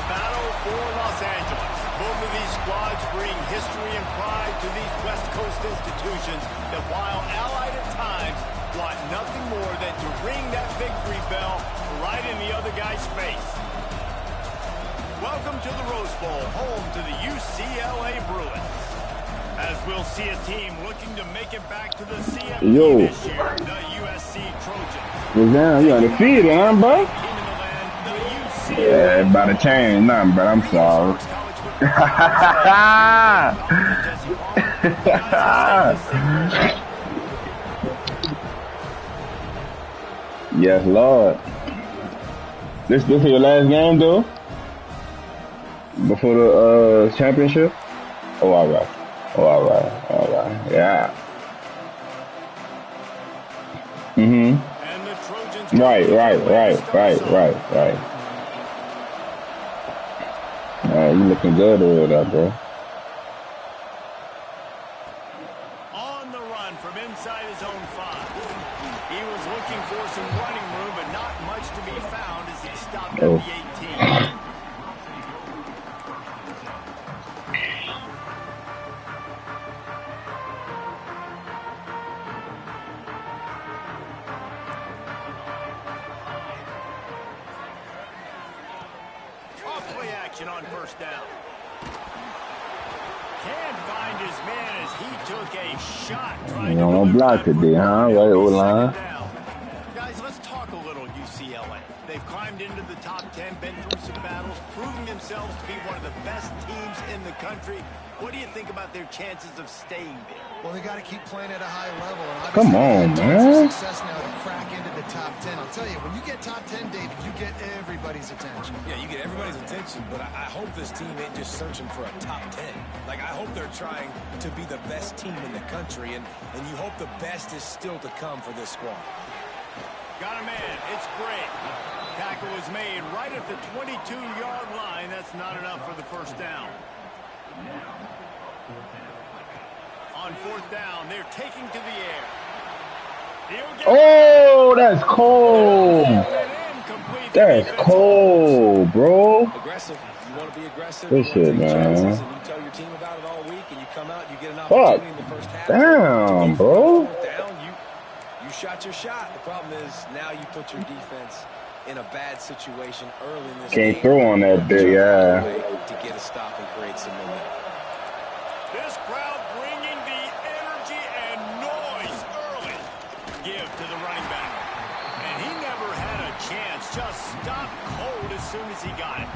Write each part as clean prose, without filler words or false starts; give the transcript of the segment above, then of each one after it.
battle for Los Angeles. Both of these squads bring history and pride to these West Coast institutions that, while allied at times, want nothing more than to ring that victory bell right in the other guy's face. Welcome to the Rose Bowl, home to the UCLA Bruins. As we'll see a team looking to make it back to the CFP this year, the USC Trojans. What's down? You undefeated, huh, bro? Yeah, about to change. Nothing, but I'm sorry. Yes, Lord. This is your last game, though? Before the championship? Oh, all right. Oh, all right. Yeah. Mm-hmm. Right. You looking good over there, bro. On the run from inside his own 5. He was looking for some running room, but not much to be found as he stopped at the 18. On first down. Can't find his man as he took a shot. You don't block today, huh? Right, O-line. Guys, let's talk a little UCLA. They've climbed into the top 10, been through some battles, proving themselves to be one of the best teams in the country. What do you think about their chances of staying there? Well, they got to keep playing at a high level. And come on, man. Success now to crack into the top 10. I'll tell you, when you get top 10, David, you get everybody's attention. Yeah, you get everybody's attention, but I hope this team ain't just searching for a top 10. Like, I hope they're trying to be the best team in the country, and you hope the best is still to come for this squad. Got a man. It's great. Tackle was made right at the 22-yard line. That's not enough for the first down. On fourth down, they're taking to the air. Oh, that's cold. That's cold, bro. Aggressive. You want to be aggressive. Good shit, man. You tell your team about it all week, and you come out, you get an opportunity in the first half. Damn, bro. You shot your shot. The problem is now you put your defense in a bad situation early in this game. Can't throw on that bit, yeah. To get a stop and create some momentum. This crowd bringing the energy and noise early. Give to the running back. And he never had a chance. Just stopped cold as soon as he got it.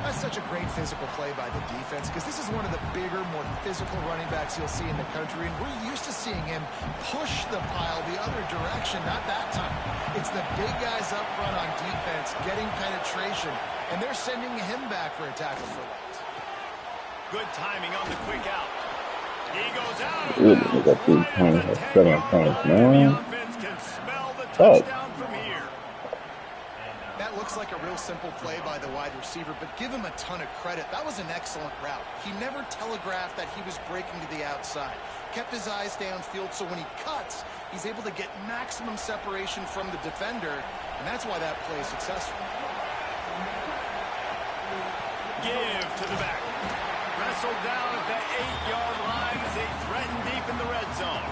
That's such a great physical play by the defense because this is one of the bigger, more physical running backs you'll see in the country, and we're used to seeing him push the pile the other direction. Not that time. It's the big guys up front on defense getting penetration, and they're sending him back for a tackle for loss. Good timing on the quick out. He goes out of bounds. The offense can smell the touchdown from here. That looks like a real simple play by the wide receiver, but give him a ton of credit. That was an excellent route. He never telegraphed that he was breaking to the outside. Kept his eyes downfield, so when he cuts, he's able to get maximum separation from the defender, and that's why that play is successful. Give to the back. Wrestled down at the 8-yard line as they threaten deep in the red zone.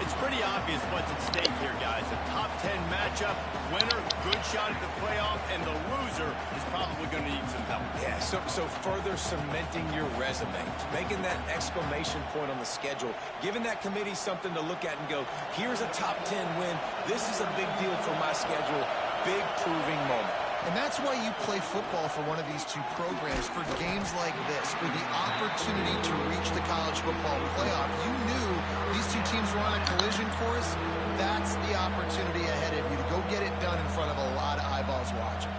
It's pretty obvious what's at stake here, guys. A top 10 matchup, winner, good shot at the playoff, and the loser is probably going to need some help. Yeah, so further cementing your resume, making that exclamation point on the schedule, giving that committee something to look at and go, here's a top 10 win. This is a big deal for my schedule. Big proving moment. And that's why you play football for one of these two programs, for games like this, for the opportunity to reach the college football playoff. You knew these two teams were on a collision course. That's the opportunity ahead of you to go get it done in front of a lot of eyeballs watching.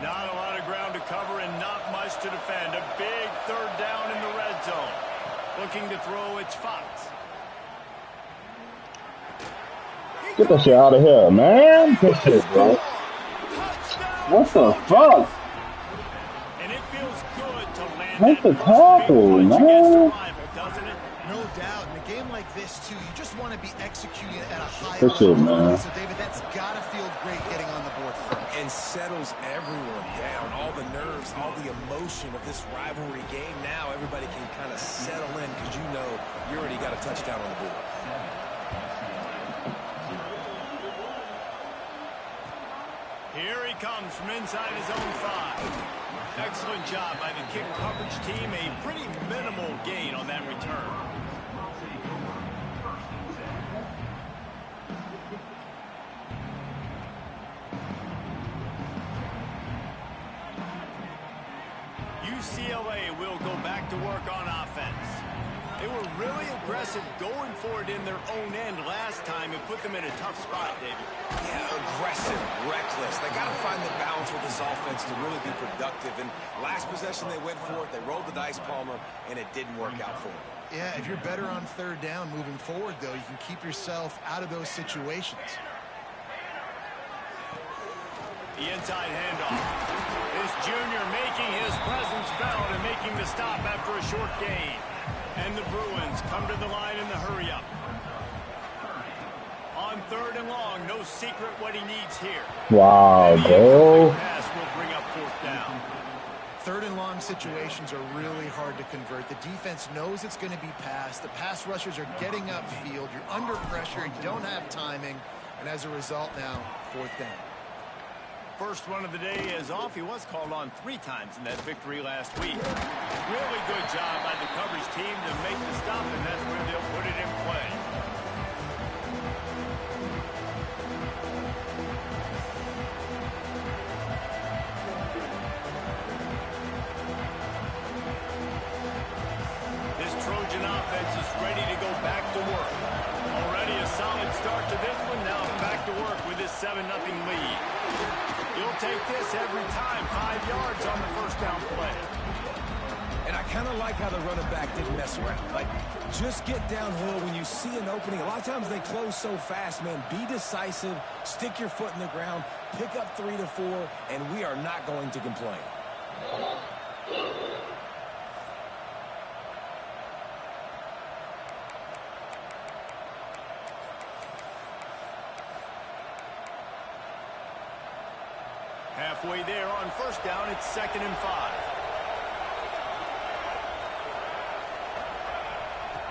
Not a lot of ground to cover and not much to defend. A big third down in the red zone. Looking to throw, it's Fox. Get that shit out of here, man. Good shit, bro. What the fuck? And it feels good to land Make the tackle, man. doesn't it? No doubt. In a game like this, too, you just want to be executing at a high Appreciate it, level. man. So, David, that's got to feel great getting on the board first. And settles everyone down. All the nerves, all the emotion of this rivalry game. Now everybody can kind of settle in because you know you already got a touchdown on the board. Here he comes from inside his own 5. Excellent job by the kick coverage team. A pretty minimal gain on that return. UCLA will go back to work on offense. They were really aggressive going for it in their own end last time. It put them in a tough spot, David. Yeah, aggressive, reckless. They got to find the balance with this offense to really be productive. And last possession, they went for it. They rolled the dice, Palmer, and it didn't work out for them. Yeah, if you're better on third down moving forward, though, you can keep yourself out of those situations. The inside handoff. This junior making his presence felt and making the stop after a short gain. And the Bruins come to the line in the hurry-up. On third and long, no secret what he needs here. Wow, bro. Pass will bring up fourth down. Third and long situations are really hard to convert. The defense knows it's going to be passed. The pass rushers are getting upfield. You're under pressure. You don't have timing. And as a result now, fourth down. First run of the day is off. He was called on 3 times in that victory last week. Really good job by the coverage team to make the stop, and that's where they'll put it in play. This Trojan offense is ready to go back to work. Already a solid start to this one. Now back to work with this 7-0 lead. You'll take this every time. 5 yards on the first down play. And I kind of like how the running back didn't mess around. Like, just get downhill when you see an opening. A lot of times they close so fast, man. Be decisive. Stick your foot in the ground. Pick up 3 to 4, and we are not going to complain. Halfway there on first down, it's 2nd and 5.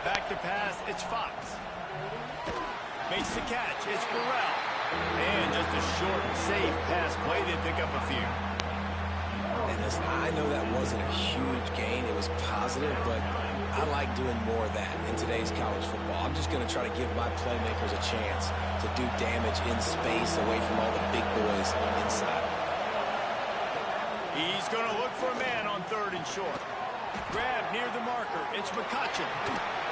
Back to pass, it's Fox. Makes the catch, it's Burrell. And just a short, safe pass play. They pick up a few. And listen, I know that wasn't a huge gain. It was positive, but I like doing more of that in today's college football. I'm just going to try to give my playmakers a chance to do damage in space away from all the big boys inside. He's going to look for a man on 3rd and short. Grab near the marker. It's McCutcheon.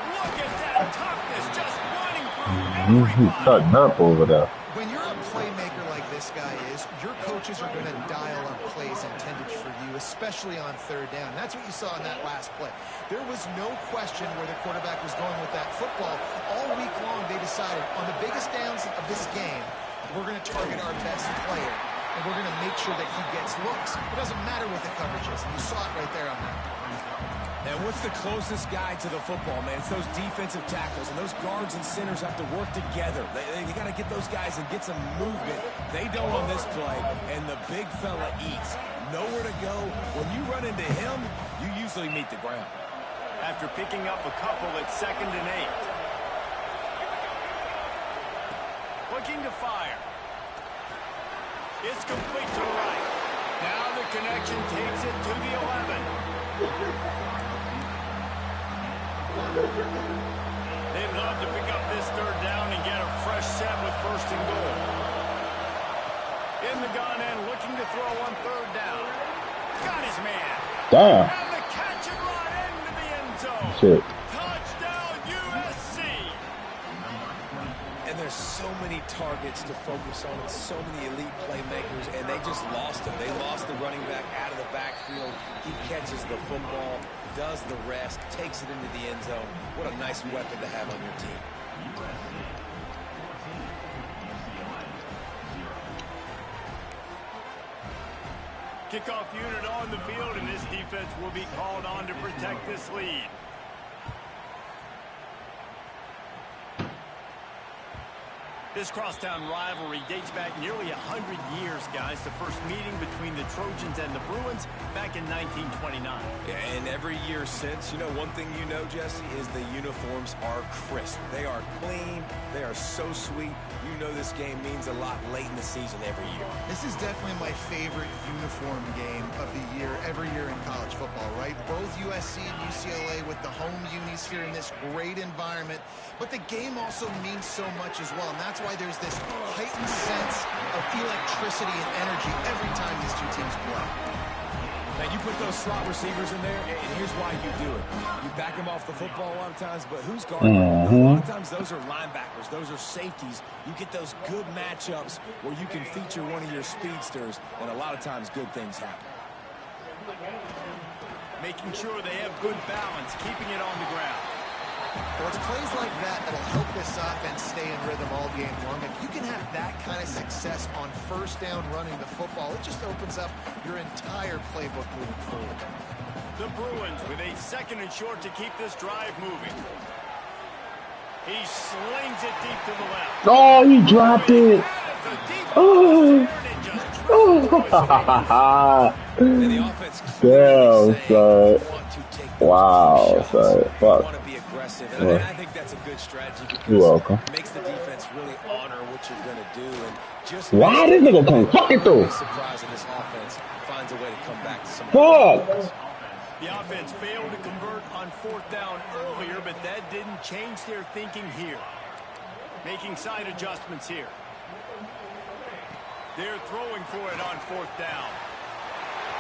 Look at that toughness, just running through He's cutting up over there. When you're a playmaker like this guy is, your coaches are going to dial up plays intended for you, especially on third down. That's what you saw in that last play. There was no question where the quarterback was going with that football. All week long, they decided on the biggest downs of this game, we're going to target our best player. And we're going to make sure that he gets looks. It doesn't matter what the coverage is. You saw it right there on that. And what's the closest guy to the football, man? It's those defensive tackles, and those guards and centers have to work together. They got to get those guys and get some movement. They don't on this play, and the big fella eats. Nowhere to go. When you run into him, you usually meet the ground. After picking up a couple at 2nd and 8. Looking to fire. It's complete to the right. Now the connection takes it to the 11. They'd love to pick up this 3rd down and get a fresh set with 1st and goal. In the gun and looking to throw on 3rd down. Got his man. Damn. And the catch and run into the end zone. Shit. Touchdown USC. And there's so many targets to focus on and so many elite playmakers, and they just lost him. They lost the running back out of the backfield. He catches the football, does the rest, takes it into the end zone. What a nice weapon to have on your team. Kickoff unit on the field, and this defense will be called on to protect this lead. This crosstown rivalry dates back nearly 100 years, guys. The first meeting between the Trojans and the Bruins back in 1929. Yeah, and every year since, you know, one thing you know, Jesse, is the uniforms are crisp. They are clean. They are so sweet. You know this game means a lot late in the season every year. This is definitely my favorite uniform game of the year, every year in college football, right? Both USC and UCLA with the home unis here in this great environment. But the game also means so much as well, and that's why there's this heightened sense of electricity and energy every time these two teams play. Now, you put those slot receivers in there, and here's why you do it. You back them off the football a lot of times, but who's guarding them? A lot of times those are linebackers. Those are safeties. You get those good matchups where you can feature one of your speedsters, and a lot of times good things happen. Making sure they have good balance, keeping it on the ground. Well, it's plays like that that'll help this offense stay in rhythm all game long. If you can have that kind of success on first down running the football, it just opens up your entire playbook moving forward. The Bruins with a 2nd and short to keep this drive moving. He slings it deep to the left. Oh, he dropped it. Oh. Damn, son. Wow, son. Fuck. And I think that's a good strategy because You're welcome. it makes the defense really honor what you're going to do. And just why this nigga come fucking through? Surprising this offense finds a way to come back to some. Fuck! The offense failed to convert on 4th down earlier, but that didn't change their thinking here. Making side adjustments here. They're throwing for it on 4th down.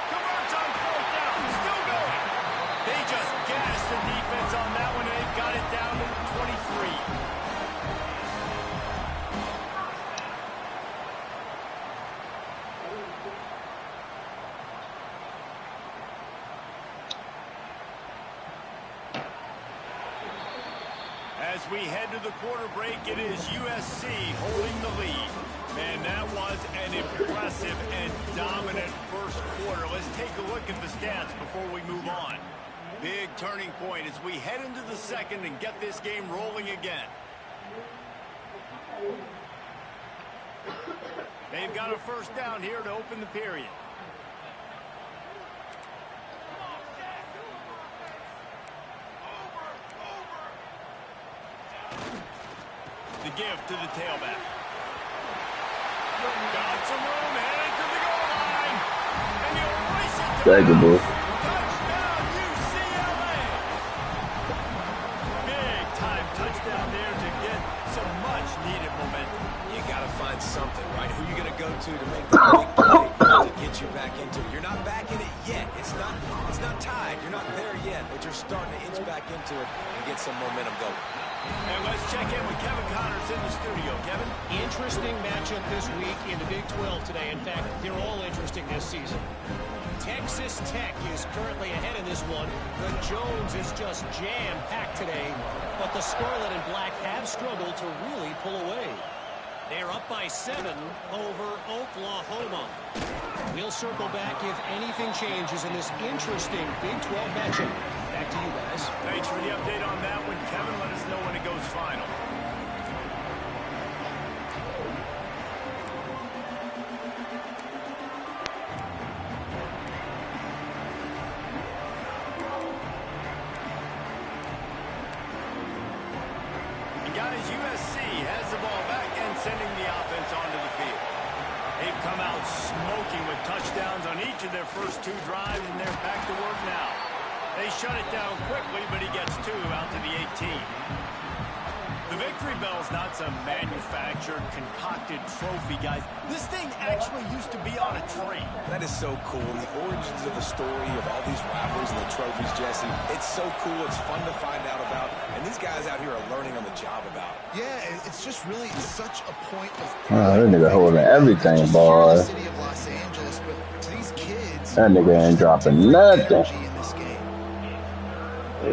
Converts on 4th down. Still going. They just gassed the defense on that one, and they got it down to 23. As we head to the quarter break, it is USC holding the lead. Man, that was an impressive and dominant first quarter. Let's take a look at the stats before we move on. Big turning point as we head into the 2nd and get this game rolling again. They've got a first down here to open the period. The give to the tailback. Got some room, headed to the goal line. And he'll race it to Thank you, bro. touchdown, UCLA. Big time touchdown there to get some much needed momentum. You got to find something, right? Who you going to go to make the big play to get you back into it? You're not back in it yet. It's not tied. You're not there yet, but you're starting to inch back into it and get some momentum going. And let's check in with Kevin Connors in the studio. Kevin? Interesting matchup this week in the Big 12 today. In fact, they're all interesting this season. Texas Tech is currently ahead in this one. The Jones is just jam-packed today, but the Scarlet and Black have struggled to really pull away. They're up by 7 over Oklahoma. We'll circle back if anything changes in this interesting Big 12 matchup. Back to you guys. Thanks for the update on that one, Kevin. Let us know when it goes final. And guys, USC has the ball back and sending the offense onto the field. They've come out smoking with touchdowns on each of their first 2 drives, and they're back to work now. They shut it down quickly, but he gets 2 out to the 18. The victory bell's not some manufactured, concocted trophy, guys. This thing actually used to be on a tree. That is so cool. And the origins of the story of all these rivalries and the trophies, Jesse, it's so cool. It's fun to find out about. And these guys out here are learning on the job about it. Yeah, it's just really such a point of That nigga holding everything, boy. the city of Los Angeles, but to these kids, That nigga ain't dropping nothing. in this game.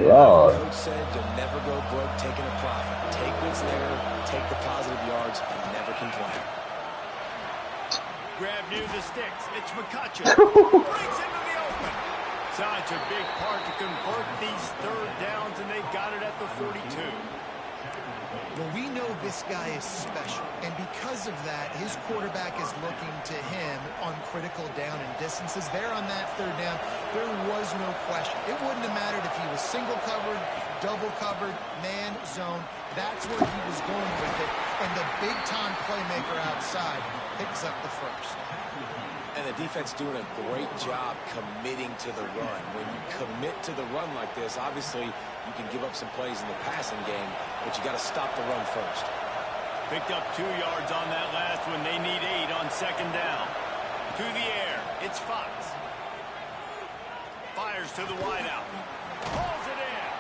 Lord. Coach said you'll never go broke taking a profit. Take what's there, take the positive yards, and never complain. Grab near the sticks. It's McCutcheon. Breaks into the open. Such a big part to convert these 3rd downs, and they've got it at the 42. Well, we know this guy is special, and because of that, his quarterback is looking to him on critical down and distances. There on that third down, there was no question. It wouldn't have mattered if he was single covered, double covered, man, zone. That's where he was going with it, and the big-time playmaker outside picks up the first. And the defense doing a great job committing to the run. When you commit to the run like this, obviously you can give up some plays in the passing game, but you got to stop the run first. Picked up 2 yards on that last one. They need 8 on second down. To the air. It's Fox. Fires to the wideout. Pulls it in.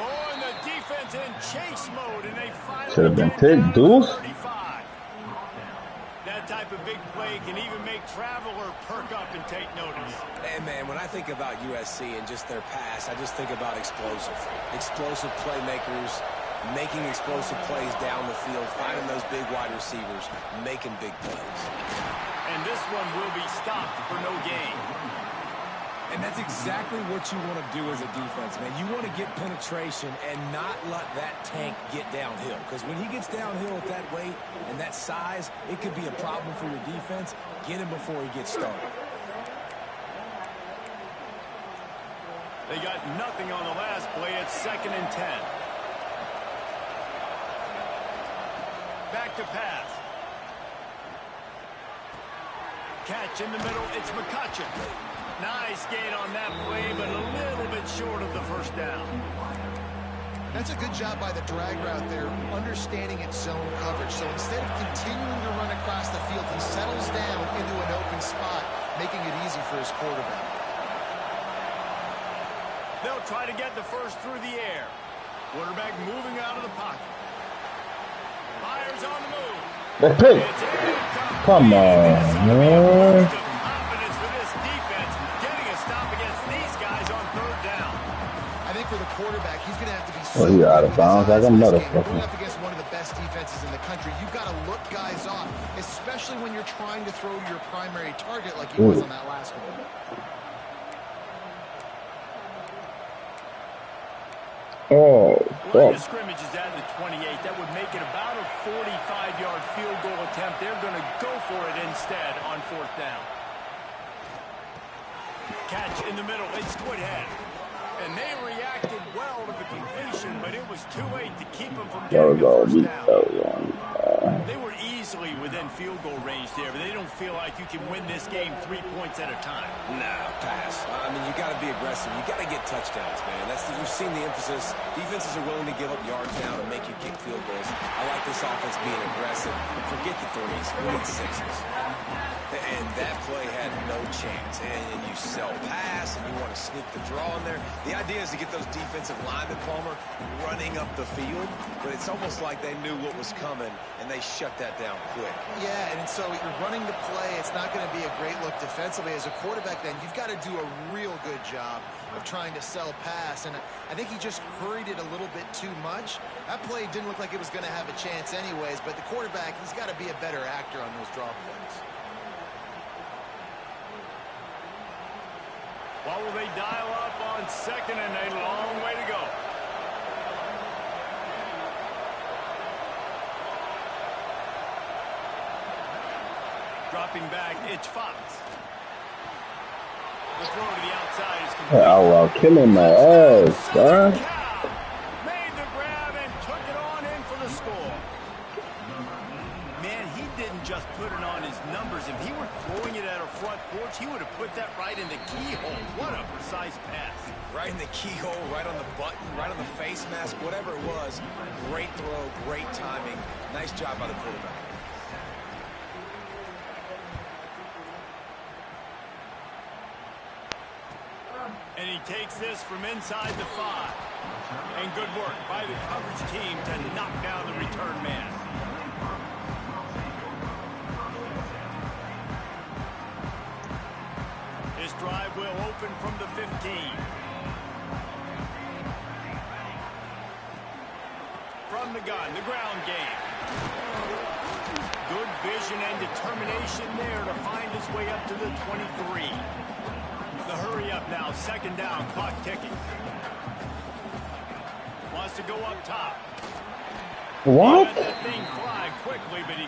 Oh, and the defense in chase mode, and they finally should have been get ticked, Deuce. 35. That type of big play can even make Traveler perk up and take notice. And, man, when I think about USC and just their pass, I just think about explosive playmakers, making explosive plays down the field, finding those big wide receivers, making big plays. And this one will be stopped for no gain. And that's exactly what you want to do as a defense, man. You want to get penetration and not let that tank get downhill. Because when he gets downhill at that weight and that size, it could be a problem for your defense. Get him before he gets started. They got nothing on the last play. It's 2nd and 10. Back to pass. Catch in the middle. It's McCutcheon. Nice gain on that play, but a little bit short of the first down. That's a good job by the drag route there, understanding its zone coverage. So instead of continuing to run across the field, he settles down into an open spot, making it easy for his quarterback. They'll try to get the first through the air. Quarterback moving out of the pocket. Fires on the move. Let's pick. Come on, man. For the quarterback, he's going to have to be so he out of bounds like a motherfucker. Going up against one of the best defenses in the country, you've got to look guys off, especially when you're trying to throw your primary target like he was on that last one. Oh, line of scrimmage is at the 28. That would make it about a 45-yard field goal attempt. They're going to go for it instead on 4th down. Catch in the middle. It's Woodhead. And they reacted well to the completion, but it was too late to keep them from getting the first down. They were easily within field goal range there, but they don't feel like you can win this game 3 points at a time. Nah, pass. I mean, you got to be aggressive. You got to get touchdowns, man. You've seen the emphasis. Defenses are willing to give up yards now to make you kick field goals. I like this offense being aggressive. Forget the threes. We need 6s. And that play had no chance. And you sell pass, and you want to sneak the draw in there. The idea is to get those defensive linemen, Palmer, running up the field. But it's almost like they knew what was coming, and they shut that down quick. Yeah, and so you're running the play. It's not going to be a great look defensively. As a quarterback, then, you've got to do a real good job of trying to sell pass. And I think he just hurried it a little bit too much. That play didn't look like it was going to have a chance anyways. But the quarterback, he's got to be a better actor on those draw plays. What will they dial up on 2nd and a long way to go? Dropping back, it's Fox. The throw to the outside is complete. Oh, well, killing my ass, son. Made the grab and took it on in for the score. Man, he didn't just put it on his numbers. If he were throwing it at a front porch, he would have put that right in the keyhole. What a precise pass. Right in the keyhole, right on the button, right on the face mask, whatever it was. Great throw, great timing. Nice job by the quarterback. And he takes this from inside the 5. And good work by the coverage team to knock down the return man. This drive will open from the 15. From the gun, the ground game. Good vision and determination there to find his way up to the 23. The hurry up now, 2nd down, clock ticking. Wants to go up top. What?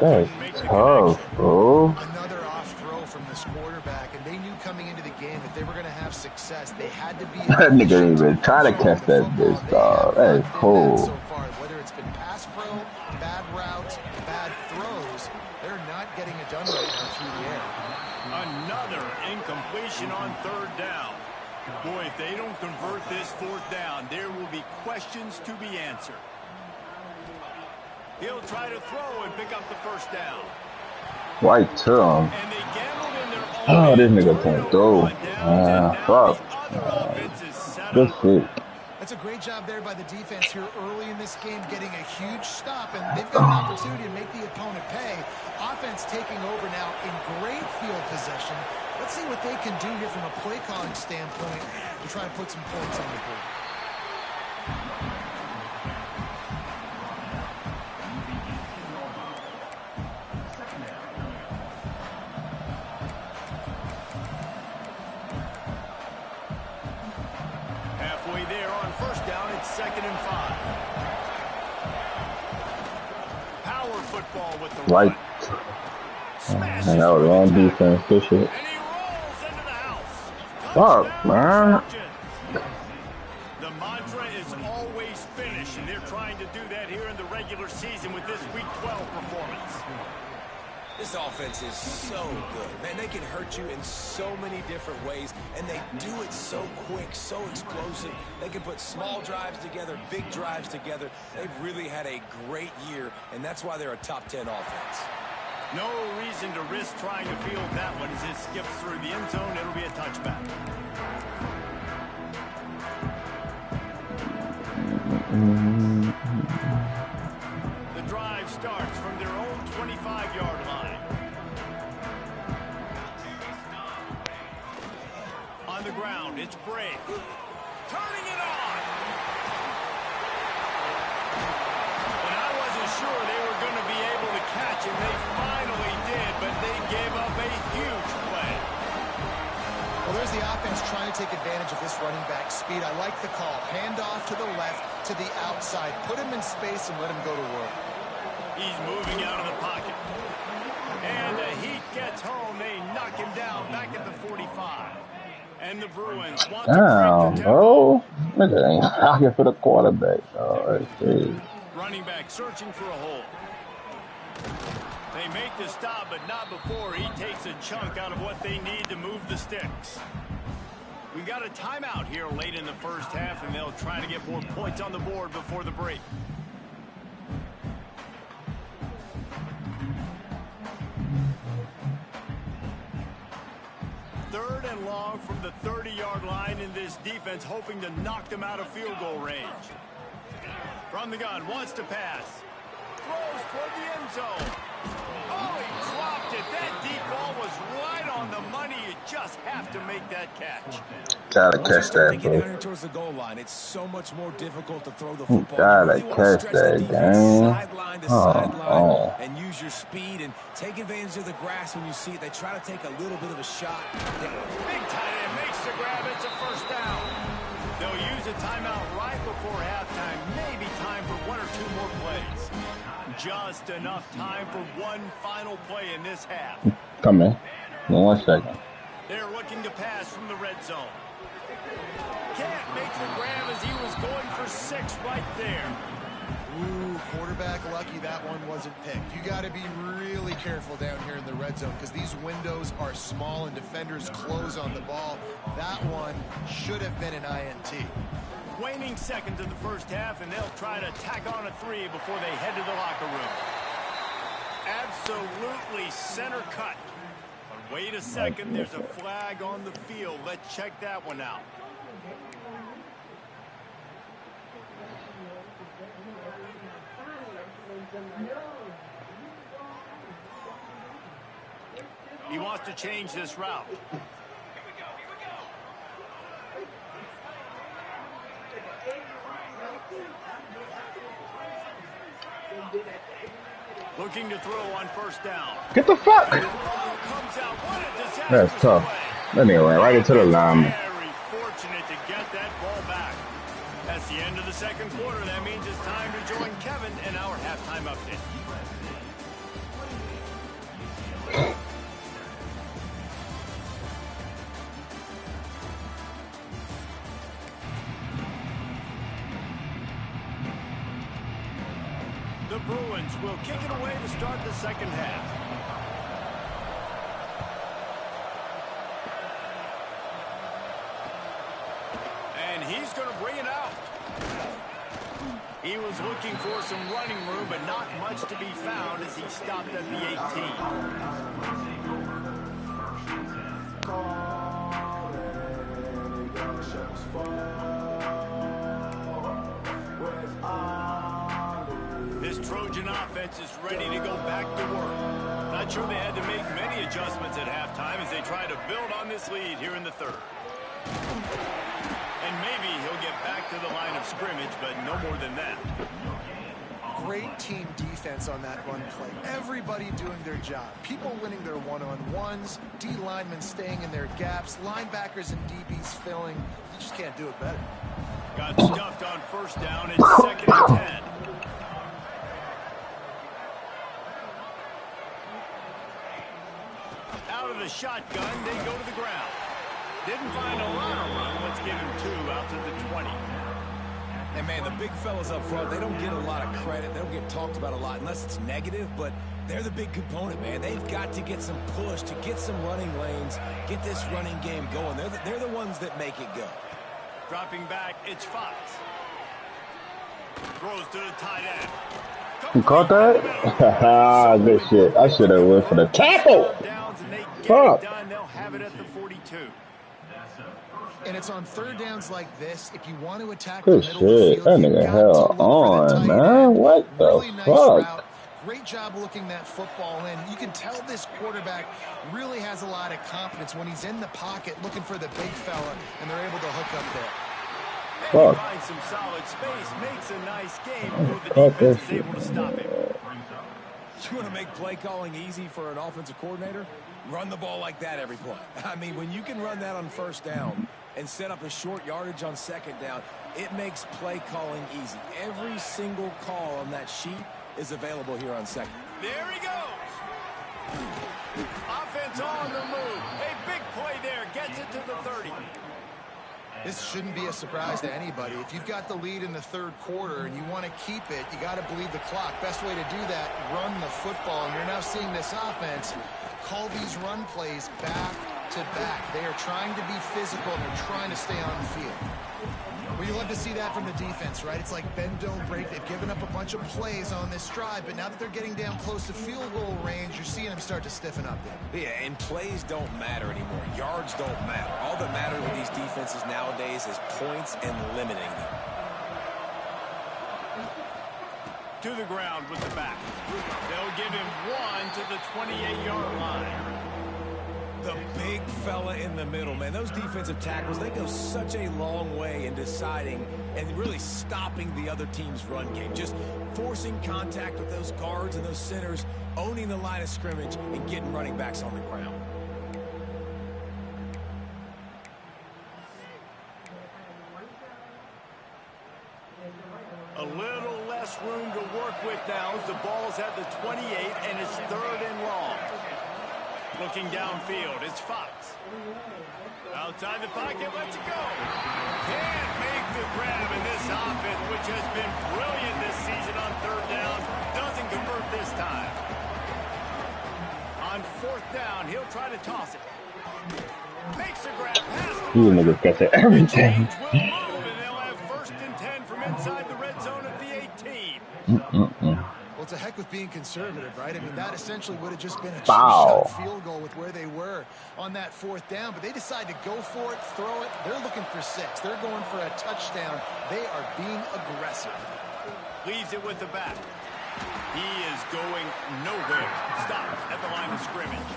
That's tough, bro. Another off throw from this quarterback, and they knew coming into the game that they were going to have success. They had to be. That nigga didn't even try to catch that bitch, dog. That is cool. So far, whether it's been pass pro, bad routes, bad throws, they're not getting it done right now through the air. Another incompletion on third down. Boy, if they don't convert this fourth down, there will be questions to be answered. He'll try to throw and pick up the first down. White to him. And they gambled in their own Oh, this nigga can't throw. Fuck. Good shit. That's a great job there by the defense here early in this game, getting a huge stop, and they've got an opportunity to make the opponent pay. Offense taking over now in great field possession. Let's see what they can do here from a play calling standpoint to try and put some points on the board. Halfway there on first down, it's 2nd and 5. Power football with the Right. And that was wrong defense. Good shit. And he rolls into the house. Fuck, man. The mantra is always finish, and they're trying to do that here in the regular season with this Week 12 performance. This offense is so good. Man, they can hurt you in so many different ways, and they do it so quick, so explosive. They can put small drives together, big drives together. They've really had a great year, and that's why they're a top 10 offense. No reason to risk trying to field that one as it skips through the end zone. It'll be a touchback. The drive starts from their own 25-yard line. On the ground, it's Bray. Turning it on. And I wasn't sure they were going to be able to catch him. They finally did, but they gave up a huge play. Well, there's the offense trying to take advantage of this running back speed. I like the call. Hand off to the left, to the outside. Put him in space and let him go to work. He's moving out of the pocket. And the heat gets home. They knock him down back at the 45. And the Bruins want to break the bro. Nigga ain't out here for the quarterback. Oh, running back searching for a hole. They make the stop, but not before he takes a chunk out of what they need to move the sticks. We got a timeout here late in the first half, and they'll try to get more points on the board before the break. Third and long from the 30-yard line, in this defense hoping to knock them out of field goal range. From the gun, wants to pass. Throws toward the end zone. Oh, he dropped it. That deep ball was right on the money. You just have to make that catch. Gotta catch that, bro. Towards the goal line, it's so much more difficult to throw the football. Gotta catch that, gang. Sideline to sideline, and use your speed and take advantage of the grass when you see it. They try to take a little bit of a shot. Big tight end makes the grab. It's a first down. They'll use a timeout right before halftime. Maybe time for one or two more plays. Just enough time for one final play in this half. Come in. 1 second. They're looking to pass from the red zone. Can't make the grab as he was going for 6 right there. Ooh, quarterback lucky that one wasn't picked. You got to be really careful down here in the red zone because these windows are small and defenders close on the ball. That one should have been an INT. Waning seconds in the first half, and they'll try to tack on a 3 before they head to the locker room. Absolutely center cut. But wait a second, there's a flag on the field. Let's check that one out. He wants to change this route. Looking to throw on first down. Get the fuck. That's tough. That nigga ran right into the line. Very fortunate to get that ball back. That's the end of the second second quarter. That means it's time to join Kevin in our halftime update. The Bruins will kick it away to start the second half. And he's going to bring it out. He was looking for some running room, but not much to be found as he stopped at the 18. This Trojan offense is ready to go back to work. Not sure they had to make many adjustments at halftime as they try to build on this lead here in the third. And maybe he'll get back to the line of scrimmage, but no more than that. Great team defense on that run play. Everybody doing their job. People winning their one-on-ones, D linemen staying in their gaps, linebackers and DBs filling. You just can't do it better. Got stuffed on first down and second and 10. Out of the shotgun, they go to the ground. Didn't find a lot of room. Let's give him 2 out to the 20. And, man, the big fellas up front, they don't get a lot of credit. They don't get talked about a lot unless it's negative, but they're the big component, man. They've got to get some push, to get some running lanes, get this running game going. They're the ones that make it go. Dropping back, it's Fox. Throws to the tight end. You caught that? Good shit. I should have went for the tackle. Fuck. They'll have it at the 42. And it's on third downs like this. If you want to attack Good the middle shit. of That the field, nigga you've got hell to look for the on, tight man. end. What the Really nice fuck? route. Great job looking that football in. You can tell this quarterback really has a lot of confidence when he's in the pocket looking for the big fella, and they're able to hook up there. And he finds some solid space, makes a nice game before the defense is able to stop him. You want to make play calling easy for an offensive coordinator? Run the ball like that every play. I mean, when you can run that on first down and set up a short yardage on second down, it makes play calling easy. Every single call on that sheet is available here on second. There he goes. Offense on the move. A big play there. Gets it to the 30. This shouldn't be a surprise to anybody. If you've got the lead in the third quarter and you want to keep it, you got to bleed the clock. Best way to do that, run the football. And you're now seeing this offense call these run plays back to back. They are trying to be physical, and they're trying to stay on the field. Well, you love to see that from the defense, right? It's like bend, don't break. They've given up a bunch of plays on this drive, but now that they're getting down close to field goal range, you're seeing them start to stiffen up there. Yeah, and plays don't matter anymore. Yards don't matter. All that matters with these defenses nowadays is points and limiting them. To the ground with the back. They'll give him 1 to the 28-yard line. The big fella in the middle, man. Those defensive tackles, they go such a long way in deciding and really stopping the other team's run game. Just forcing contact with those guards and those centers, owning the line of scrimmage, and getting running backs on the ground. A little less room to work with now as the ball's at the 28, and it's 3rd and long. Looking downfield, it's Fox. Outside the pocket, lets it go. Can't make the grab in this offense, which has been brilliant this season on 3rd down. Doesn't convert this time. On 4th down, he'll try to toss it. Makes a grab past the You niggas got that everything. will move, and they'll have 1st and 10 from inside the red zone at the 18. Well, it's a heck of being conservative, right? I mean, that essentially would have just been a Wow. two-shot field goal with where they were on that 4th down. But they decide to go for it, throw it. They're looking for 6. They're going for a touchdown. They are being aggressive. Leaves it with the back. He is going nowhere. Stopped at the line of scrimmage.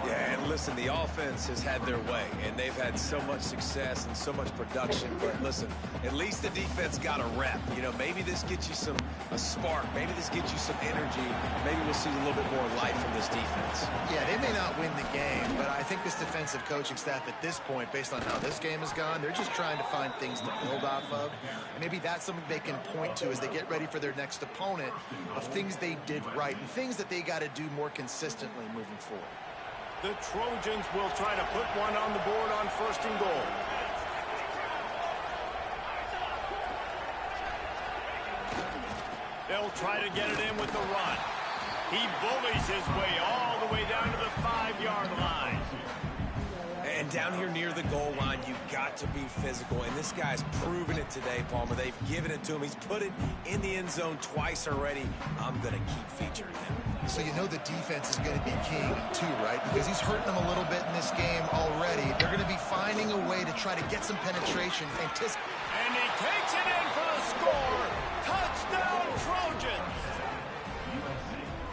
Yeah, and listen, the offense has had their way, and they've had so much success and so much production. But listen, at least the defense got a rep. You know, maybe this gets you a spark. Maybe this gets you some energy. Maybe we'll see a little bit more life from this defense. Yeah, they may not win the game, but I think this defensive coaching staff at this point, based on how this game has gone, they're just trying to find things to build off of. And maybe that's something they can point to as they get ready for their next opponent, of things they did right and things that they got to do more consistently moving forward. The Trojans will try to put one on the board on 1st and goal. They'll try to get it in with the run. He bullies his way all the way down to the 5-yard line. And down here near the goal line, you've got to be physical. And this guy's proven it today, Palmer. They've given it to him. He's put it in the end zone twice already. I'm going to keep featuring him. So you know the defense is going to be keying him too, right? Because he's hurting them a little bit in this game already. They're going to be finding a way to try to get some penetration. And he takes it in for the score. Touchdown, Trojans.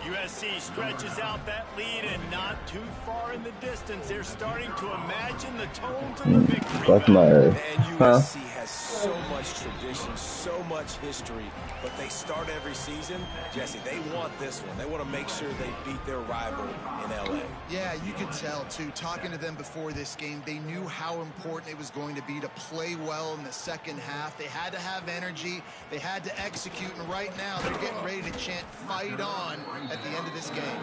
USC stretches out that lead, and not too far in the distance. They're starting to imagine the tones of the victory. That's my And USC has so much tradition, so much history, but they start every season. Jesse, they want this one. They want to make sure they beat their rival in LA. Yeah, you could tell, too. Talking to them before this game, they knew how important it was going to be to play well in the second half. They had to have energy. They had to execute, and right now they're getting ready to chant "Fight on" at the end of this game.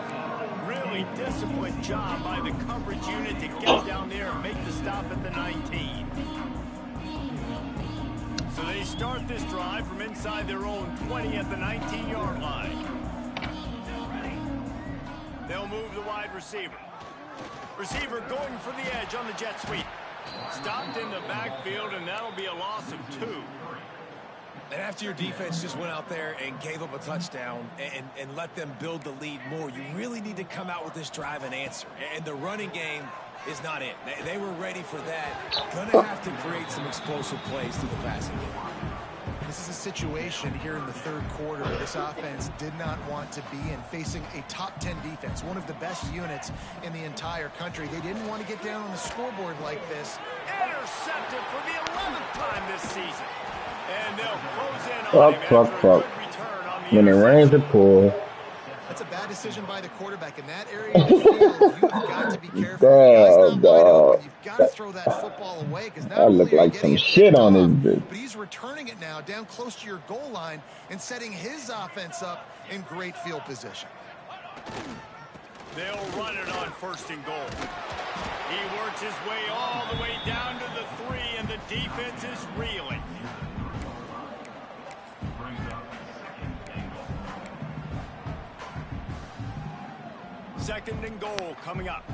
Really disciplined job by the coverage unit to get down there and make the stop at the 19. So they start this drive from inside their own 20 at the 19-yard line. They'll move the wide receiver. Receiver going for the edge on the jet sweep. Stopped in the backfield, and that'll be a loss of 2. And after your defense just went out there and gave up a touchdown and let them build the lead more, you really need to come out with this drive and answer. And the running game is not it. They were ready for that. Gonna have to create some explosive plays through the passing game. This is a situation here in the third quarter this offense did not want to be in, facing a top 10 defense, one of the best units in the entire country. They didn't want to get down on the scoreboard like this. Intercepted for the 11th time this season. And they'll close in on him after a good return on the When it rains, it pours. That's a bad decision by the quarterback in that area of the field. You've got to be careful. The guy's not wide open. You've got to throw that football away, because now look like some shit on his bitch. But he's returning it now down close to your goal line and setting his offense up in great field position. They'll run it on 1st and goal. He works his way all the way down to the 3, and the defense is reeling. Second and goal coming up.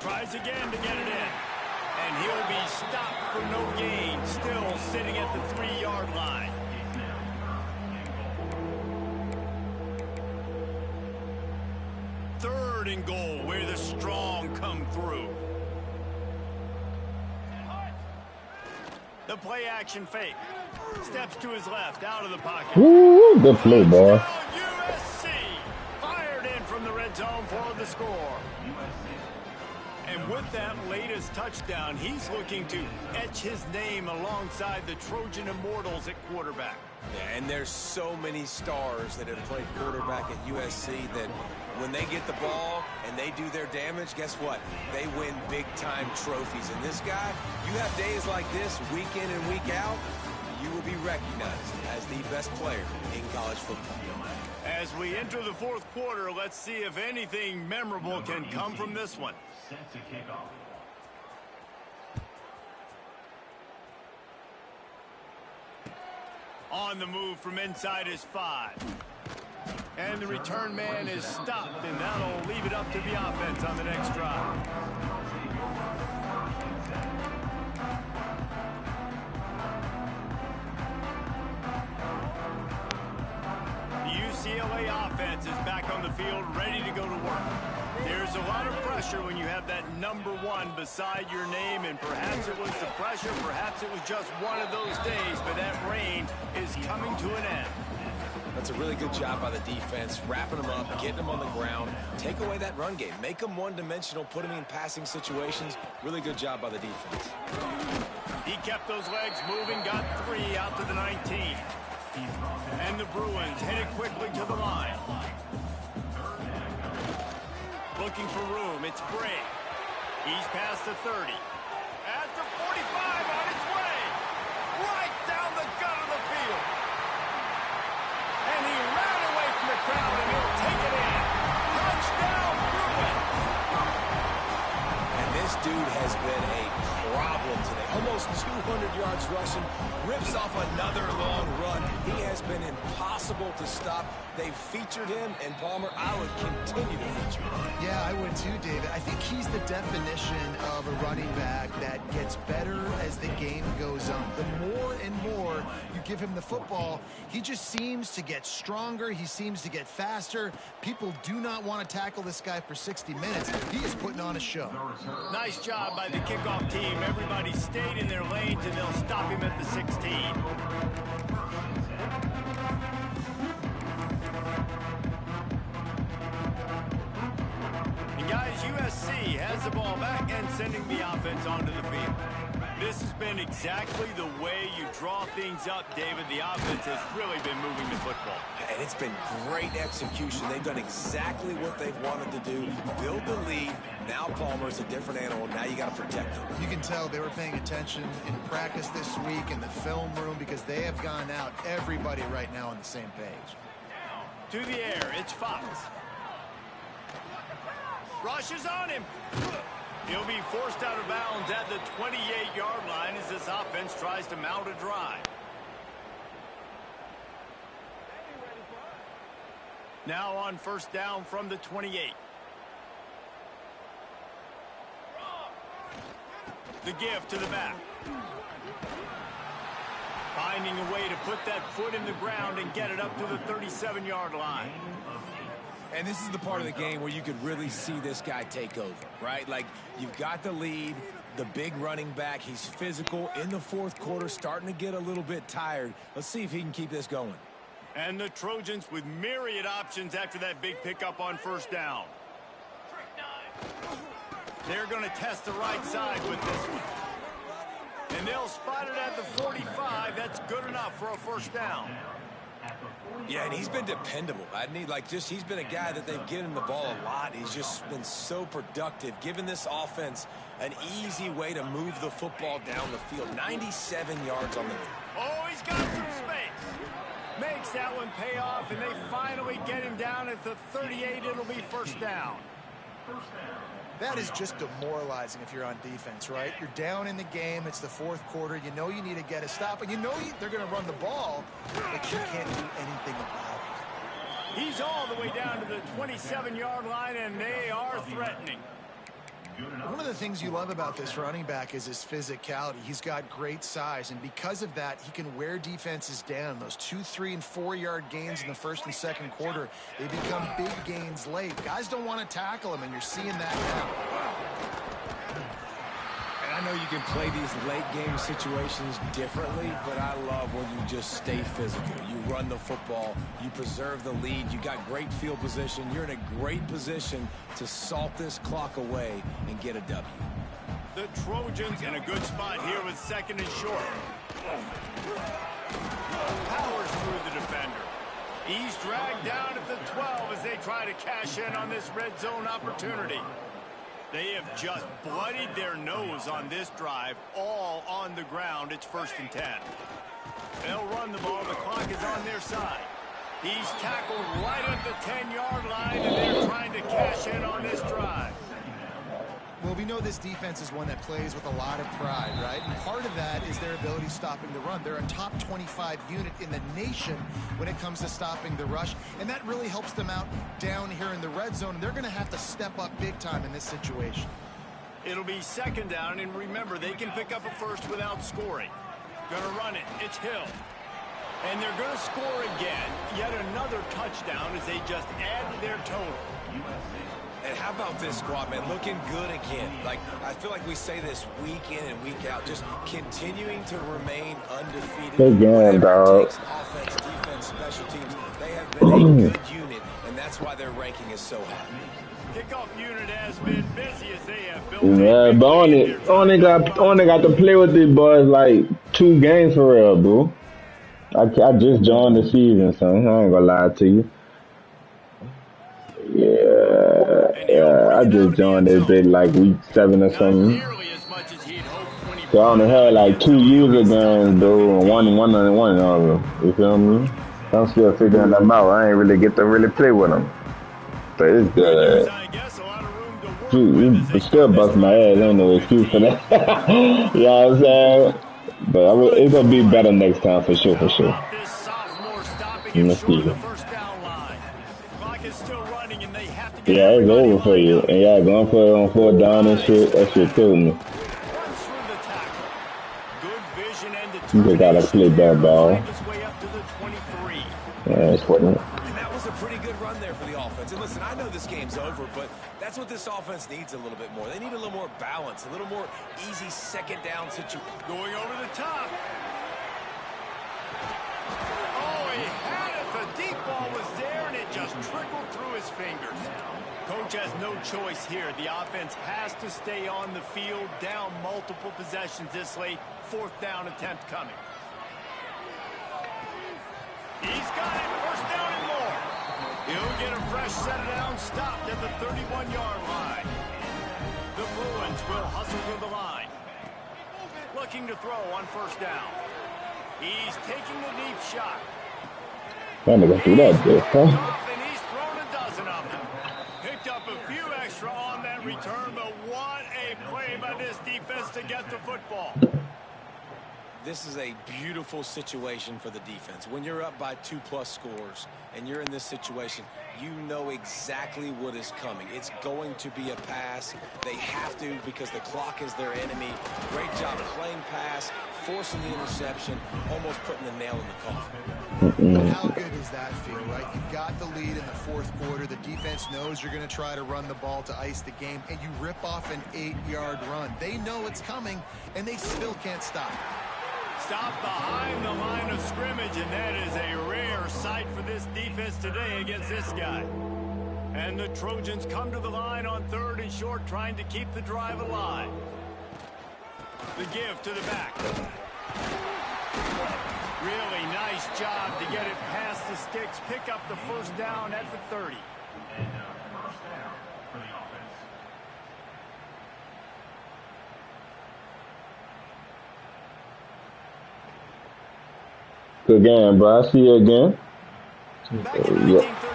Tries again to get it in. And he'll be stopped for no gain. Still sitting at the 3-yard line. Third and goal, where the strong come through. The play action fake. Steps to his left, out of the pocket. Ooh, good play, boy. USC fired in from the red zone for the score. And with that latest touchdown, he's looking to etch his name alongside the Trojan Immortals at quarterback. Yeah, and there's so many stars that have played quarterback at USC that when they get the ball and they do their damage, guess what? They win big-time trophies. And this guy, you have days like this, week in and week out, you will be recognized as the best player in college football. As we enter the fourth quarter, let's see if anything memorable can come from this one. On the move from inside his 5. And the return man is stopped, and that'll leave it up to the offense on the next drive. The UCLA offense is back on the field, ready to go to work. There's a lot of pressure when you have that number 1 beside your name, and perhaps it was the pressure, perhaps it was just one of those days, but that rain is coming to an end. That's a really good job by the defense, wrapping them up, getting them on the ground. Take away that run game. Make them one-dimensional, put them in passing situations. Really good job by the defense. He kept those legs moving, got 3 out to the 19. And the Bruins headed quickly to the line. Looking for room, it's Bray. He's past the 30. At the 45, on his way. Right down the gut of the field. And he ran away from the crowd, and he'll take it in. Touchdown, Bruins. And this dude has been a problem today. Almost 200 yards rushing. Rips off another long run. He has been impossible to stop. They've featured him, and Palmer, I would continue to feature him. Yeah, I would too, David. I think he's the definition of a running back that gets better as the game goes on. The more and more you give him the football, he just seems to get stronger. He seems to get faster. People do not want to tackle this guy for 60 minutes. He is putting on a show. Nice job by the kickoff team. Everybody stayed in their lanes, and they'll stop him at the 16. And guys, USC has the ball back and sending the offense onto the field. This has been exactly the way you draw things up, David. The offense has really been moving the football. And it's been great execution. They've done exactly what they've wanted to do. Build the lead. Now Palmer's a different animal. Now you got to protect him. You can tell they were paying attention in practice this week in the film room because they have gone out, everybody right now on the same page. To the air, it's Fox. Rushes on him. He'll be forced out of bounds at the 28-yard line as this offense tries to mount a drive. Now on first down from the 28. The give to the back. Finding a way to put that foot in the ground and get it up to the 37-yard line. And this is the part of the game where you could really see this guy take over, right? Like, you've got the lead, the big running back. He's physical in the fourth quarter, starting to get a little bit tired. Let's see if he can keep this going. And the Trojans with myriad options after that big pickup on first down. They're going to test the right side with this one. And they'll spot it at the 45. That's good enough for a first down. Yeah, and he's been dependable. He's been a guy that they've given him the ball a lot. He's just been so productive, giving this offense an easy way to move the football down the field. 97 yards on the ground. Oh, he's got some space. Makes that one pay off, and they finally get him down at the 38. It'll be first down. That is just demoralizing if you're on defense, right? You're down in the game. It's the fourth quarter. You know you need to get a stop, and you know they're going to run the ball, but you can't do anything about it. He's all the way down to the 27-yard line, and they are threatening. One of the things you love about this running back is his physicality. He's got great size, and because of that, he can wear defenses down. Those 2-, 3-, and 4-yard gains in the first and second quarter, they become big gains late. Guys don't want to tackle him, and you're seeing that now. And I know you can play these late game situations differently, but I love when you just stay physical. You run the football, you preserve the lead, you got great field position, you're in a great position to salt this clock away and get a W. The Trojans in a good spot here with second and short. Powers through the defender. He's dragged down at the 12 as they try to cash in on this red zone opportunity. They have just bloodied their nose on this drive, all on the ground. It's first and 10. They'll run the ball. The clock is on their side. He's tackled right at the 10-yard line, and they're trying to cash in on this drive. Well, we know this defense is one that plays with a lot of pride, right? And part of that is their ability stopping the run. They're a top 25 unit in the nation when it comes to stopping the rush, and that really helps them out down here in the red zone. And they're going to have to step up big time in this situation. It'll be second down, and remember, they can pick up a first without scoring. Gonna run it. It's Hill. And they're going to score again. Yet another touchdown as they just add to their total. And how about this squad, man? Looking good again. Like, I feel like we say this week in and week out, just continuing to remain undefeated. Good game, dog. Offense, defense, and special teams, they have been a good unit, and that's why their ranking is so high. Kickoff unit has been busy as they have built. Yeah, but only got to play with these boys like 2 games for real, bro. I just joined the season, so I ain't gonna lie to you. Yeah, I just joined this bit like week 7 or something. So I only had like 2 user games, though, and one. You feel me? I'm still figuring them out. I ain't really get to really play with them. But it's good. You still bust my ass. Ain't no excuse for that. You know what I'm saying? But it's gonna be better next time for sure. Let's see. Yeah, it's over for you. And y'all going for it on 4th down and shit. That shit killed me. You just gotta play that ball. Yeah, it's funny. And that was a pretty good run there for the offense. And listen, I know this game's over, but that's what this offense needs a little bit more. They need a little more balance, a little more easy 2nd down situation. Going over the top. Oh, he had it. The deep ball was there, and it just trickled through his fingers. Coach has no choice here. The offense has to stay on the field, down multiple possessions this late. 4th down attempt coming. He's got it. 1st down and more. He'll get a fresh set down, stopped at the 31-yard line. The Bruins will hustle to the line. Looking to throw on 1st down. He's taking the deep shot. Trying to go through that bitch, huh? And he's thrown a dozen of them. Picked up a few extra on that return, but what a play by this defense to get the football. This is a beautiful situation for the defense. When you're up by 2+ scores and you're in this situation, you know exactly what is coming. It's going to be a pass. They have to because the clock is their enemy. Great job playing pass, forcing the interception, almost putting the nail in the coffin. How good does that feel, right? You've got the lead in the 4th quarter. The defense knows you're going to try to run the ball to ice the game, and you rip off an 8-yard run. They know it's coming, and they still can't stop. Stopped behind the line of scrimmage, and that is a rare sight for this defense today against this guy. And the Trojans come to the line on 3rd and short, trying to keep the drive alive. The give to the back. Really nice job to get it past the sticks, pick up the 1st down at the 30. Good game, bro. I see you again. Back in 1930,